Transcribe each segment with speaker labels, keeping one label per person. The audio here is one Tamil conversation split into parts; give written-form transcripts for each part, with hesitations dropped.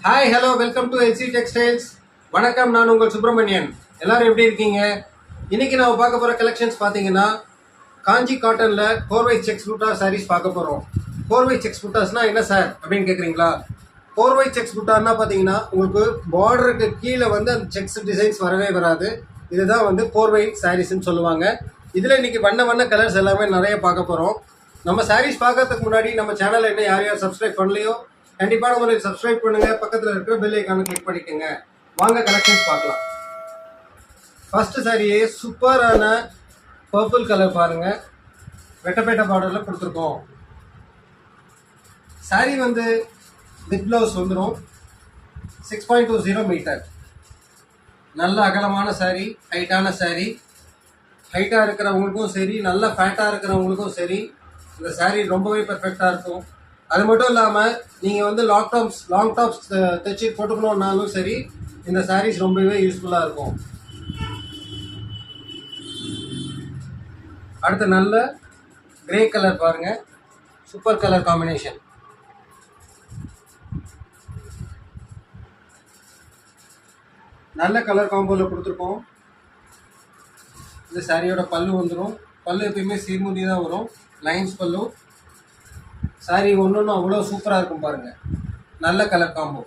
Speaker 1: Hi hello welcome to LC textiles. வணக்கம், நான் உங்கள் சுப்பிரமணியன். எல்லாரும் எப்படி இருக்கீங்க? இன்னைக்கு நம்ம பார்க்க போகிற கலெக்ஷன்ஸ் பார்த்தீங்கன்னா காஞ்சி காட்டனில் கோர்வை செக்ஸ் புட்டா சாரீஸ் பார்க்க போகிறோம். கோர்வை செக்ஸ் புட்டாஸ்னா என்ன சார் அப்படின்னு கேட்குறீங்களா? கோர்வை செக்ஸ் புட்டான்னா பார்த்தீங்கன்னா உங்களுக்கு பார்டருக்கு கீழே வந்து அந்த செக்ஸ் டிசைன்ஸ் வரவே வராது. இதுதான் வந்து கோர்வை சாரீஸ்ன்னு சொல்லுவாங்க. இதில் இன்னைக்கு வண்ண வண்ண கலர்ஸ் எல்லாமே நிறைய பார்க்க போகிறோம். நம்ம சாரீஸ் பார்க்கறதுக்கு முன்னாடி நம்ம சேனலை என்ன யார் யார் சப்ஸ்கிரைப் பண்ணலையோ கண்டிப்பான முறையில் சப்ஸ்கிரைப் பண்ணுங்க. பக்கத்தில் இருக்கிற பெல் ஐக்கானை கிளிக் பண்ணிக்கோங்க. வாங்க கலெக்ஷன்ஸ் பார்க்கலாம். ஃபர்ஸ்ட் சாரியே சூப்பரான பர்பிள் கலர் பாருங்க, வெட்டப்பேட்டை பார்டரில் கொடுத்துருக்கோம். சாரி வந்து வித் ப்ளவுஸ் வந்துடும். 6.20 மீட்டர், நல்ல அகலமான சாரி, ஹைட்டான சாரி. ஹைட்டாக இருக்கிறவங்களுக்கும் சரி, நல்ல ஃபேட்டாக இருக்கிறவங்களுக்கும் சரி இந்த சாரி ரொம்பவே பெர்ஃபெக்டாக இருக்கும். அது மட்டும் இல்லாமல் நீங்கள் வந்து லாங் டாப்ஸ் தைச்சி போட்டுக்கணுன்னாலும் சரி இந்த சாரீஸ் ரொம்பவே யூஸ்ஃபுல்லாக இருக்கும். அடுத்து நல்ல கிரே கலர் பாருங்கள், சூப்பர் கலர் காம்பினேஷன். நல்ல கலர் காம்போவில் கொடுத்துருக்கோம். இந்த சாரியோட பல்லு வந்துடும். பல்லு எப்பயுமே சீர்முடி தான் வரும், லைன்ஸ் பல்லு. சாரி ஒன்று அவ்வளோ சூப்பராக இருக்கும் பாருங்கள். நல்ல கலர் காம்போ,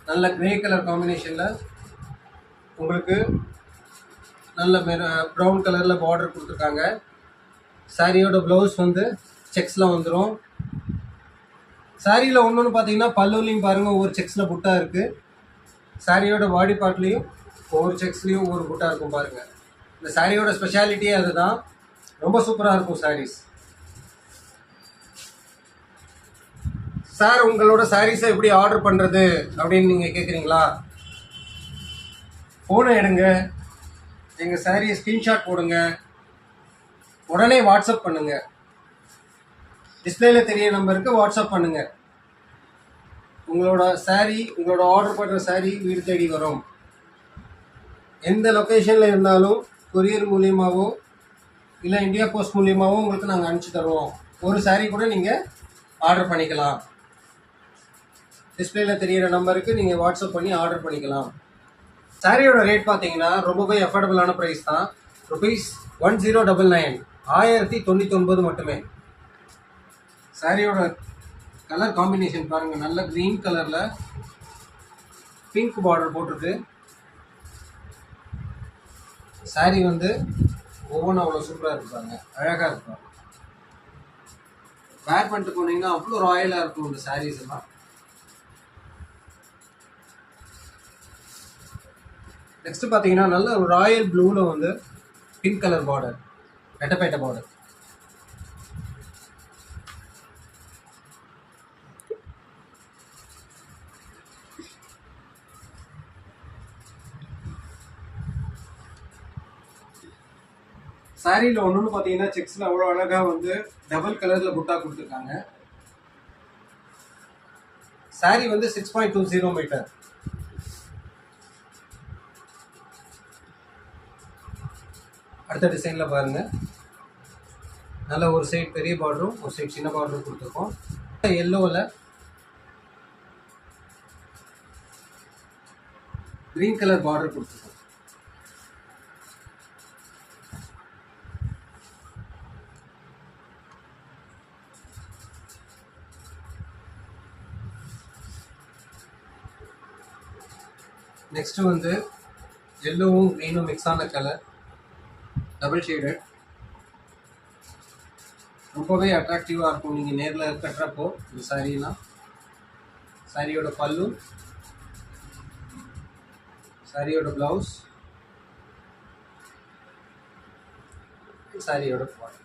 Speaker 1: நல்ல கிரே கலர் காம்பினேஷனில் உங்களுக்கு நல்ல ப்ரௌன் கலரில் பார்டர் கொடுத்துருக்காங்க. சாரியோட ப்ளவுஸ் வந்து செக்ஸில் வந்துடும். சாரியில் ஒன்று பார்த்தீங்கன்னா பல்லுலையும் பாருங்கள் ஒவ்வொரு செக்ஸில் புட்டா இருக்குது. சாரியோட பாடி பார்ட்லேயும் ஒவ்வொரு செக்ஸ்லேயும் ஒவ்வொரு புட்டா இருக்கும் பாருங்கள். இந்த சாரியோட ஸ்பெஷாலிட்டியே அதுதான். ரொம்ப சூப்பராக இருக்கும் சாரீஸ். சார் உங்களோட சாரீஸை எப்படி ஆர்டர் பண்ணுறது அப்படின்னு நீங்கள் கேட்குறீங்களா? ஃபோனை எடுங்க, எங்கள் சாரியை ஸ்க்ரீன்ஷாட் போடுங்க, உடனே வாட்ஸ்அப் பண்ணுங்கள். டிஸ்பிளேல தெரிய நம்பருக்கு வாட்ஸ்அப் பண்ணுங்கள். உங்களோட சாரி, உங்களோட ஆர்டர் பண்ணுற சாரி வீடு தேடி வரும். எந்த லொக்கேஷனில் இருந்தாலும் கொரியர் மூலியமாகவோ இல்லை இந்தியா போஸ்ட் மூலியமாகவோ உங்களுக்கு நாங்கள் அனுப்பிச்சி தருவோம். ஒரு சாரி கூட நீங்கள் ஆர்டர் பண்ணிக்கலாம். டிஸ்பிளேல தெரியிற நம்பருக்கு நீங்கள் வாட்ஸ்அப் பண்ணி ஆர்டர் பண்ணிக்கலாம். சாரியோட ரேட் பார்த்தீங்கன்னா ரொம்பவே அஃபோர்டபுளான ப்ரைஸ் தான். ₹1099, 1099 மட்டுமே. சாரியோட கலர் காம்பினேஷன் பாருங்கள், நல்ல க்ரீன் கலரில் பிங்க் பார்டர் போட்டிருக்கு. சாரி வந்து ஒவ்வொன்றும் அவ்வளோ சூப்பராக இருப்பாங்க, அழகாக இருப்பாங்க. வேர் பண்ணிட்டு போனீங்கன்னா அவ்வளோ ராயலாக இருக்கும் இந்த சாரீஸ் எல்லாம். நெக்ஸ்ட் பார்த்தீங்கன்னா நல்ல ஒரு ராயல் ப்ளூவில் வந்து பிங்க் கலர் பார்டர், ரெட்டப்பேட்டை பார்டர். சாரியில் ஒன்று பார்த்தீங்கன்னா செக்ஸில் அவ்வளோ அழகாக வந்து டபுள் கலரில் புட்டா கொடுத்துருக்காங்க. சாரி வந்து 6.20 மீட்டர். அடுத்த டிசைனில் பாருங்கள், நல்ல ஒரு சைட் பெரிய பார்டரும் ஒரு சைட் சின்ன பார்டரும் கொடுத்துருக்கோம். எல்லோவில் க்ரீன் கலர் பார்டர் கொடுத்துருக்கோம். நெக்ஸ்ட்டு வந்து எல்லோவும் க்ரீனும் மிக்ஸ் ஆன கலர், டபுள் ஷேடட். ரொம்பவே அட்ராக்டிவாக இருக்கும் நீங்கள் நேரில் கட்டுறப்போ இந்த சாரீலாம். சாரியோட பல்லு, சாரியோட ப்ளவுஸ், சாரியோட பாடி.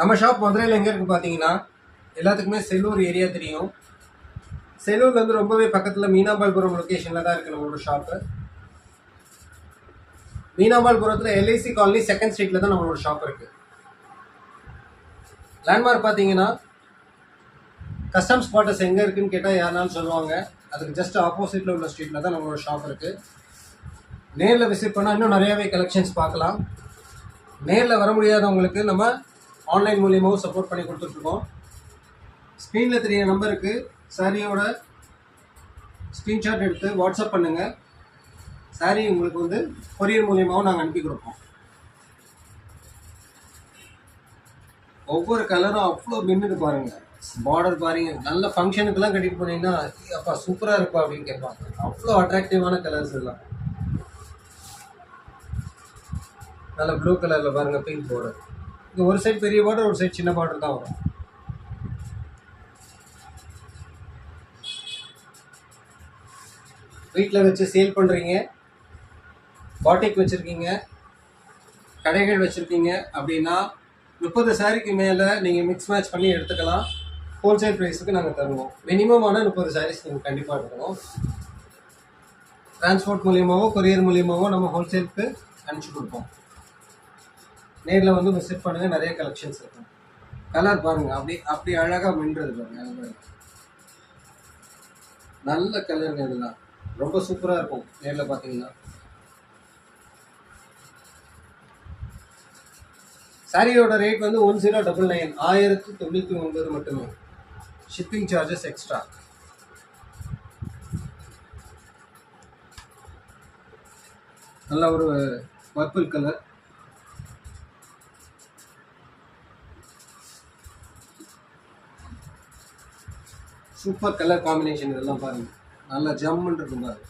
Speaker 1: நம்ம ஷாப் மதுரையில் எங்கே இருக்குது பார்த்தீங்கன்னா, எல்லாத்துக்குமே செல்லூர் ஏரியா தெரியும். செல்லூர்லேருந்து ரொம்பவே பக்கத்தில் மீனாம்பாள்புரம் லொக்கேஷனில் தான் இருக்குது நம்மளோட ஷாப்பு. மீனாம்பாள்புரத்தில் எல்ஐசி காலனி 2nd ஸ்ட்ரீட்டில் தான் நம்மளோட ஷாப் இருக்குது. லேண்ட்மார்க் பார்த்தீங்கன்னா கஸ்டம்ஸ் குவார்ட்டர்ஸ் எங்கே இருக்குன்னு கேட்டால் யாருனாலும் சொல்லுவாங்க. அதுக்கு ஜஸ்ட் ஆப்போசிட்டில் உள்ள ஸ்ட்ரீட்டில் தான் நம்மளோட ஷாப் இருக்குது. நேரில் விசிட் பண்ணால் இன்னும் நிறையாவே கலெக்ஷன்ஸ் பார்க்கலாம். நேரில் வர முடியாதவங்களுக்கு நம்ம ஆன்லைன் மூலியமாகவும் சப்போர்ட் பண்ணி கொடுத்துட்ருக்கோம். ஸ்க்ரீனில் தெரிய நம்பருக்கு சாரியோட ஸ்க்ரீன்ஷாட் எடுத்து வாட்ஸ்அப் பண்ணுங்கள். சாரி உங்களுக்கு வந்து கொரியர் மூலியமாகவும் நாங்கள் அனுப்பி கொடுப்போம். ஒவ்வொரு கலரும் அவ்வளோ மின்னுது பாருங்கள். பார்டர் பாருங்க, நல்ல ஃபங்க்ஷனுக்கெல்லாம் கட்டிட்டு போனீங்கன்னா அப்பா சூப்பராக இருப்பா அப்படின்னு கேட்பாங்க. அவ்வளோ அட்ராக்டிவான கலர்ஸ் எல்லாம். நல்ல ப்ளூ கலரில் பாருங்கள், பிங்க் பார்டர். இது ஒரு சைடு பெரிய பார்டர், ஒரு சைடு சின்ன பார்டர் தான் வரும். வீட்டில் வச்சு சேல் பண்ணுறீங்க, பாட்டிக் வச்சுருக்கீங்க, கடைகள் வச்சுருக்கீங்க அப்படின்னா 30 சாரிக்கு மேலே நீங்கள் மிக்ஸ் மேட்ச் பண்ணி எடுத்துக்கலாம். ஹோல்சேல் ப்ரைஸுக்கு நாங்கள் தருவோம். மினிமமான 30 சாரீஸ் நீங்கள் கண்டிப்பாக எடுக்கணும். டிரான்ஸ்போர்ட் மூலியமாகவோ கொரியர் மூலியமாகவோ நம்ம ஹோல்சேலுக்கு அனுப்பிச்சி கொடுப்போம். நேரில் வந்து விசிட் பண்ணுங்கள், நிறைய கலெக்ஷன்ஸ் இருக்கும். கலர் பாருங்கள், அப்படி அழகாக மின்றது பாருங்கள். நல்ல கலருங்க, இதெல்லாம் ரொம்ப சூப்பராக இருக்கும் நேரில் பார்த்தீங்கன்னா. சாரியோட ரேட் வந்து 1099, 1099 மட்டுமே. Shipping charges extra. நல்ல ஒரு purple colour, super colour combination. இதெல்லாம் பாருங்க, நல்லா ஜம்முன்னு இருக்கும் பாருங்க.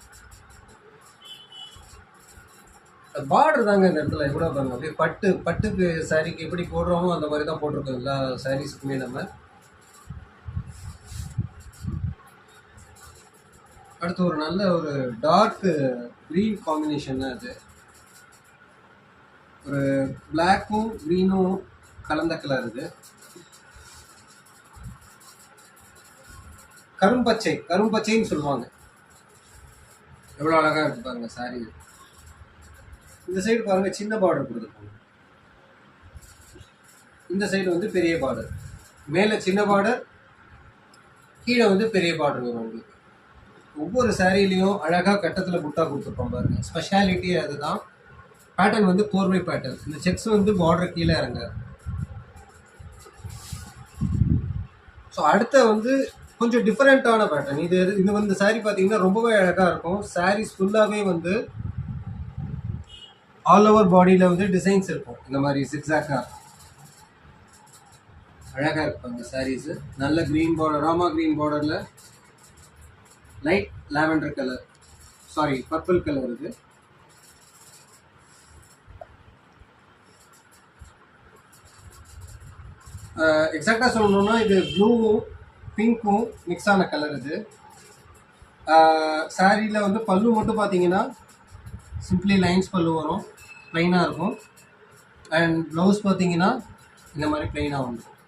Speaker 1: பார்டர் தாங்க இந்த இடத்துல எவ்வளோ பாருங்க, அப்படியே பட்டுக்கு சாரிக்கு எப்படி போடுறோமோ அந்த மாதிரி தான் போட்டிருக்கோம் எல்லா சாரீஸுக்குமே. நம்ம அடுத்து ஒரு நல்ல ஒரு டார்க் க்ரீன் காம்பினேஷன் தான் அது. ஒரு பிளாக்கும் க்ரீனும் கலந்த கலர் இது. கரும்பச்சைன்னு சொல்லுவாங்க. எவ்வளோ அழகாக இருக்கு பாருங்க சாரி. இந்த சைடு பாருங்க, சின்ன பார்டர் கொடுத்துருப்பாங்க. இந்த சைடு வந்து பெரிய பார்டர். மேலே சின்ன பார்டர், கீழே வந்து பெரிய பார்டர் வரும் உங்களுக்கு. ஒவ்வொரு சாரிலையும் அழகாக கட்டத்தில் புட்டா கொடுத்துருப்போம் பாருங்க. ஸ்பெஷாலிட்டியே அதுதான். பேட்டர்ன் வந்து கோர்வை பேட்டர்ன். இந்த செக்ஸ் வந்து பார்டர் கீழே இறங்க. ஸோ அடுத்த வந்து கொஞ்சம் டிஃப்ரெண்ட்டான பேட்டர்ன் இது வந்து சாரி பார்த்தீங்கன்னா ரொம்பவே அழகாக இருக்கும். சாரீஸ் ஃபுல்லாகவே வந்து ஆல் ஓவர் பாடியில் வந்து டிசைன்ஸ் இருக்கும். இந்த மாதிரி சிக்ஸாக்காக அழகாக இருக்கும் அந்த சாரீஸு. நல்ல க்ரீன் பார்டர், ராமா க்ரீன் பார்டரில் light lavender colour, purple colour. இது எக்ஸாக்டாக சொல்லணும்னா இது ப்ளூவும் பிங்க்கும் மிக்ஸ் ஆன கலர். இது சாரியில் வந்து பல்லு மட்டும் பார்த்தீங்கன்னா சிம்பிளி லைன்ஸ் பல்லு வரும், ப்ளைனாக இருக்கும். அண்ட் ப்ளவுஸ் பார்த்தீங்கன்னா இந்த மாதிரி ப்ளைனாக வந்துடும்.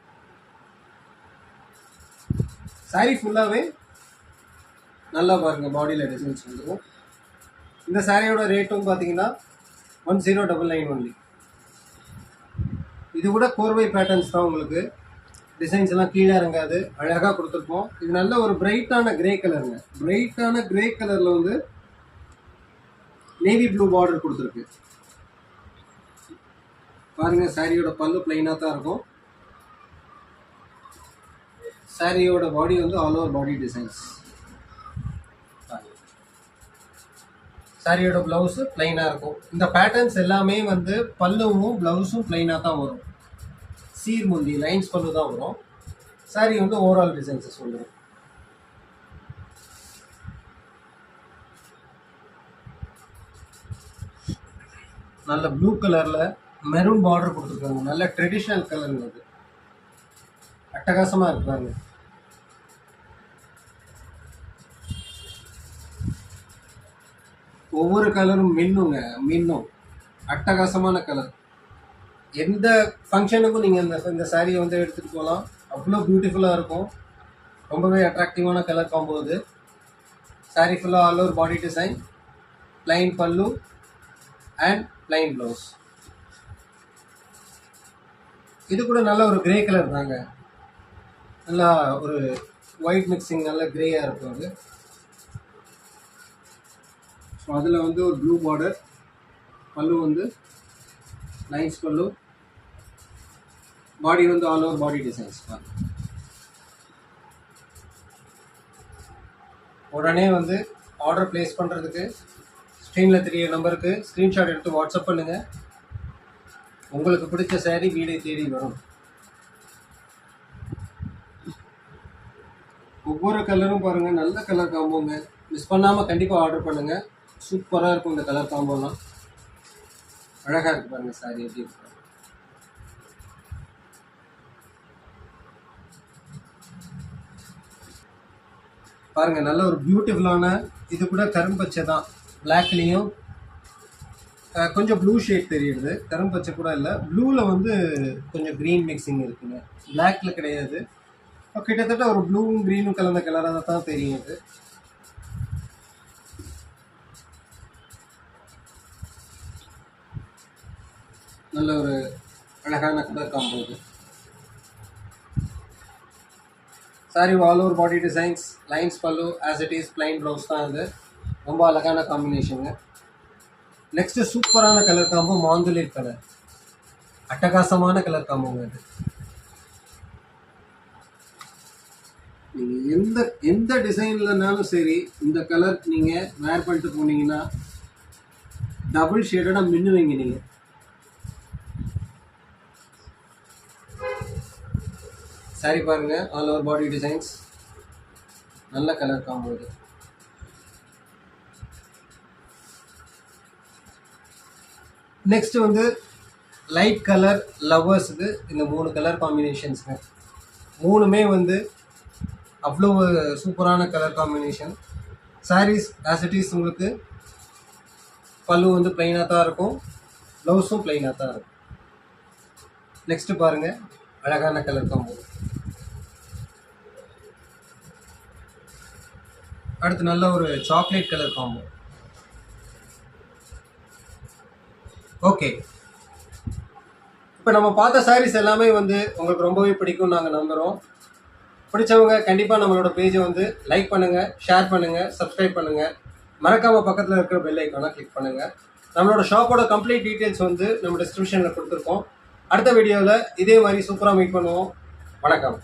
Speaker 1: சாரி ஃபுல்லாகவே நல்லா பாருங்கள், பாடியில் டிசைன்ஸ் வந்துடும். இந்த சாரியோட ரேட்டும் பார்த்தீங்கன்னா 1099 ஒன்லி. இது கூட கோர்வை பேட்டர்ன்ஸ் தான். உங்களுக்கு டிசைன்ஸ் எல்லாம் கீழே இறங்காது, அழகாக கொடுத்துருப்போம். இது நல்ல ஒரு பிரைட்டான கிரே கலருங்க. பிரைட்டான கிரே கலரில் வந்து நேவி ப்ளூ பார்டர் கொடுத்துருக்கு பாருங்க. சாரியோட பல்லு பிளைனாக தான் இருக்கும். சாரியோட பாடி வந்து ஆல் ஓவர் பாடி டிசைன்ஸ். சாரியோட ப்ளவுஸு பிளைனாக இருக்கும். இந்த பேட்டர்ன்ஸ் எல்லாமே வந்து பல்லுவும் ப்ளவுஸும் பிளைனாக தான் வரும். சீர்முந்தி லைன்ஸ் பல்லு தான் வரும். சாரி வந்து ஓவரால் டிசைன்ஸஸ் வந்துடும். நல்ல ப்ளூ கலரில் மெரூன் பார்டர் கொடுத்துருக்காங்க. நல்ல ட்ரெடிஷ்னல் கலருங்க. அது அட்டகாசமாக இருக்கு பாருங்க. ஒவ்வொரு கலரும் மின்னும் அட்டகாசமான கலர். எந்த ஃபங்க்ஷனுக்கும் நீங்கள் இந்த சாரியை வந்து எடுத்துகிட்டு போகலாம். அவ்வளோ பியூட்டிஃபுல்லாக இருக்கும். ரொம்பவே அட்ராக்டிவான கலர் காம்போ இது. சாரி ஃபுல்லாக ஆல் ஓவர் பாடி டிசைன், ப்ளைன் பல்லு அண்ட் ப்ளைன் ப்ளவுஸ். இது கூட நல்ல ஒரு கிரே கலர் தாங்க. நல்லா ஒரு ஒயிட் மிக்சிங் நல்ல கிரேயாக இருக்கும் அது. ஸோ அதில் வந்து ஒரு ப்ளூ பார்டர், பல்லு வந்து லைன்ஸ் பல்லு, பாடி வந்து ஆல் ஓவர் பாடி டிசைன்ஸ். உடனே வந்து ஆர்டர் ப்ளேஸ் பண்ணுறதுக்கு ஸ்க்ரீனில் தெரிய நம்பருக்கு ஸ்க்ரீன்ஷாட் எடுத்து வாட்ஸ்அப் பண்ணுங்கள். உங்களுக்கு பிடிச்ச saree வீடை தேடி வரும். ஒவ்வொரு கலரும் பாருங்கள், நல்ல கலர் காம்போங்க. மிஸ் பண்ணாமல் கண்டிப்பாக ஆர்டர் பண்ணுங்கள். சூப்பராக இருக்கும் இந்த கலர் காம்போலாம். அழகாக இருக்குது பாருங்கள் saree எப்படி இருக்கு. பாருங்கள், நல்ல ஒரு பியூட்டிஃபுல்லான, இது கூட கரும்பச்சை தான், பிளாக்லேயும் கொஞ்சம் ப்ளூ ஷேட் தெரியுது. கரும்பச்சை கூட இல்லை, ப்ளூவில் வந்து கொஞ்சம் க்ரீன் மிக்சிங் இருக்குங்க, பிளாக்ல கிடையாது. கிட்டத்தட்ட ஒரு ப்ளூவும் க்ரீனும் கலந்த கலராக தான் தெரியும் இது. நல்ல ஒரு அழகான கலர் காம்போ இது. Sari all over body designs, lines பல்லு, as it is plain blouse தான் இது. ரொம்ப அழகான காம்பினேஷனுங்க. நெக்ஸ்ட்டு சூப்பரான கலர் காம்போ, மாந்துளிர் கலர். அட்டகாசமான கலர் காம்போங்க இது. நீங்கள் எந்த டிசைன்லனாலும் சரி, இந்த கலர் நீங்கள் வேர் பண்ணிட்டு போனீங்கன்னா டபுள் ஷேடடாக மின்னுவீங்க நீங்கள். சாரி பாருங்கள், ஆல் ஓவர் பாடி டிசைன்ஸ், நல்ல கலர் காம்போ இது. நெக்ஸ்ட் வந்து லைட் கலர் லவ்வர்ஸுக்கு இந்த 3 கலர் காம்பினேஷன்ஸுங்க. மூணுமே வந்து அவ்வளோ சூப்பரான colour combination. Saris as it is உங்களுக்கு பல்லு வந்து பிளைனாக தான் இருக்கும், ப்ளவுஸும் பிளைனாக தான் இருக்கும். நெக்ஸ்ட்டு பாருங்கள், அழகான கலர் காம்போ. அடுத்து நல்ல ஒரு சாக்லேட் கலர் காம்போ. ஓகே, இப்போ நம்ம பார்த்த சாரீஸ் எல்லாமே வந்து உங்களுக்கு ரொம்பவே பிடிக்கும் நாங்கள் நம்புகிறோம். பிடிச்சவங்க கண்டிப்பாக நம்மளோட பேஜை வந்து லைக் பண்ணுங்கள், ஷேர் பண்ணுங்கள், சப்ஸ்கிரைப் பண்ணுங்கள். மறக்காமல் பக்கத்தில் இருக்கிற பெல் ஐக்கானை கிளிக் பண்ணுங்கள். நம்மளோட ஷாப்போட கம்ப்ளீட் டீட்டெயில்ஸ் வந்து நம்ம டிஸ்கிரிப்ஷனில் கொடுத்துருக்கோம். அடுத்த வீடியோவில் இதே மாதிரி சூப்பராக மீட் பண்ணுவோம். வணக்கம்.